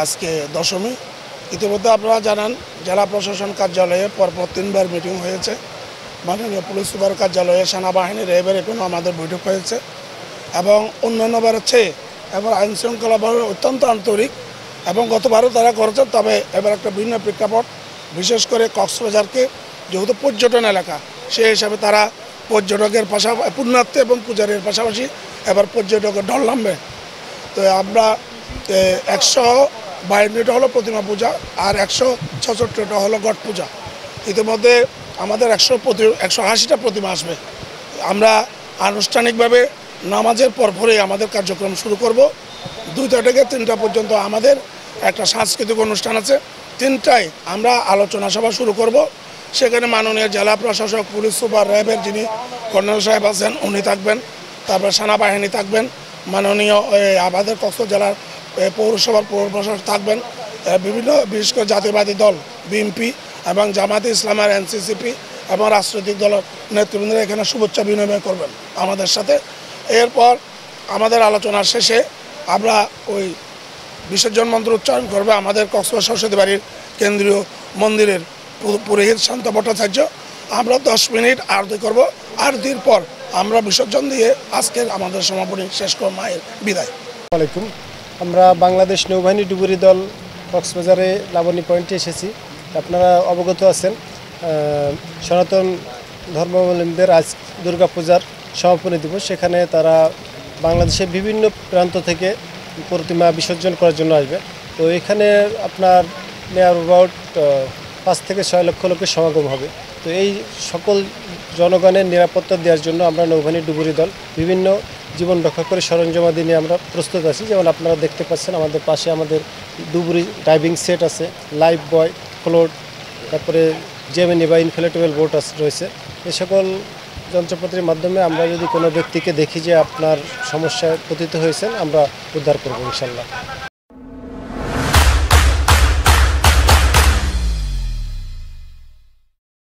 আজকে দশমী। ইতিমধ্যে আপনারা জানান জেলা প্রশাসন কার্যালয়ে পরপর 3বার মিটিং হয়েছে। মাননীয় পুলিশ সুপার কার্যালয়ে, সেনাবাহিনী, র্যাবের এখনও আমাদের বৈঠক হয়েছে এবং অন্যান্যবারের চেয়ে এবার আইন শৃঙ্খলা অত্যন্ত আন্তরিক এবং গতবারও তারা করেছে। তবে এবার একটা ভিন্ন প্রেক্ষাপট, বিশেষ করে কক্সবাজারকে যেহেতু পর্যটন এলাকা, সেই হিসাবে তারা পর্যটকের পাশাপাশি পুণ্যার্থী এবং পূজারীর পাশাপাশি এবার পর্যটকের ঢল নামবে। তো আমরা 152টা হলো প্রতিমা পূজা আর 166টা হলো গট পূজা। ইতিমধ্যে আমাদের 180টা প্রতিমা আসবে। আমরা আনুষ্ঠানিকভাবে নামাজের পরপরই আমাদের কার্যক্রম শুরু করব। 2টা থেকে 3টা পর্যন্ত আমাদের একটা সাংস্কৃতিক অনুষ্ঠান আছে। 3টায় আমরা আলোচনা সভা শুরু করব। সেখানে মাননীয় জেলা প্রশাসক, পুলিশ সুপার, র্যাবের যিনি কর্নেল সাহেব আছেন উনি থাকবেন, তারপর সেনাবাহিনী থাকবেন, মাননীয় আমাদের কক্সবাজার জেলার পৌরসভার পৌর প্রশাসক থাকবেন, বিভিন্ন বিশেষ করে জাতীয়বাদী দল বিএনপি এবং জামায়াতে ইসলামের এনসিসিপি এবং রাজনৈতিক দলের নেতৃবৃন্দরা এখানে শুভেচ্ছা বিনিময় করবেন আমাদের সাথে। এরপর আমাদের আলোচনার শেষে আমরা ওই বিসর্জন মন্ত্র উচ্চারণ করবে আমাদের কক্সবাজার সরস্বতী বাড়ির কেন্দ্রীয় মন্দিরের পুরোহিত শান্ত ভট্টাচার্য। আমরা 10 মিনিট আরতি করব। আরতির পর আমরা বিসর্জন দিয়ে আজকের আমাদের সমাপনী শেষ করব মায়ের বিদায়। আসসালামাইকুম। আমরা বাংলাদেশ নৌবাহিনী ডুবুরি দল কক্সবাজারে লাবণী পয়েন্টে এসেছি। আপনারা অবগত আছেন সনাতন ধর্মাবলম্বীদের আজ দুর্গাপূজার সমাপনী দিবস। সেখানে তারা বাংলাদেশের বিভিন্ন প্রান্ত থেকে প্রতিমা বিসর্জন করার জন্য আসবে। তো এখানে আপনার নিয়ার অ্যাবাউট 5 থেকে 6 লক্ষ লোকের সমাগম হবে। তো এই সকল জনগণের নিরাপত্তা দেওয়ার জন্য আমরা নৌবাহিনী ডুবুরি দল বিভিন্ন জীবন রক্ষা করে সরঞ্জামাদি নিয়ে আমরা প্রস্তুত আছি। যেমন আপনারা দেখতে পাচ্ছেন আমাদের পাশে আমাদের ডুবুরি ডাইভিং সেট আছে, লাইফ বয়, ফ্লোট, তারপরে জেমিনি বা ইনফ্লেটেবল বোট রয়েছে। এই সকল যন্ত্রপাতির মাধ্যমে আমরা যদি কোনো ব্যক্তিকে দেখি যে আপনার সমস্যায় পতিত হয়েছেন, আমরা উদ্ধার করব ইনশাল্লাহ।